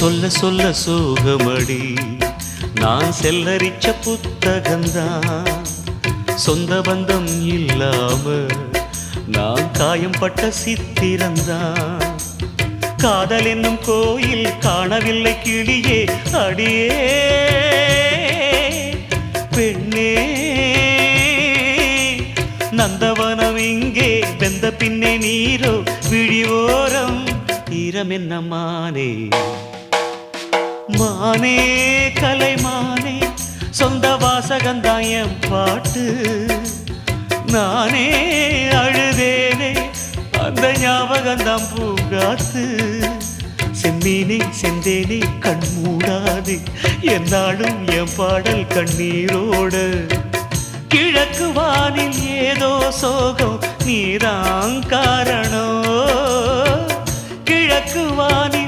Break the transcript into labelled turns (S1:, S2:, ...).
S1: சொல்ல சொல்ல சோகமடி நான் செல்லரிச்ச புத்தகந்தான் சொந்த பந்தம் இல்லாம நான் காயம்பட்ட சித்திரந்தான் காதல் என்னும் கோயில் காணவில்லை கிளியே அடியே பெண்ணே நந்தவனம் இங்கே வெந்த பின்னே நீரோ விழிவோரம் ஈரம் என்ன மானே மானே கலைமானே சொந்த வாசகந்தாயம் பாட்டு நானே அழுதேனே அந்த ஞாபகந்தாம் பூங்காத்து செம்மீனே செந்தேனே கண் மூடாது என்னாலும் என் பாடல் கண்ணீரோடு கிழக்கு வானில் ஏதோ சோகம் நீதான் காரணம் கிழக்கு வானில்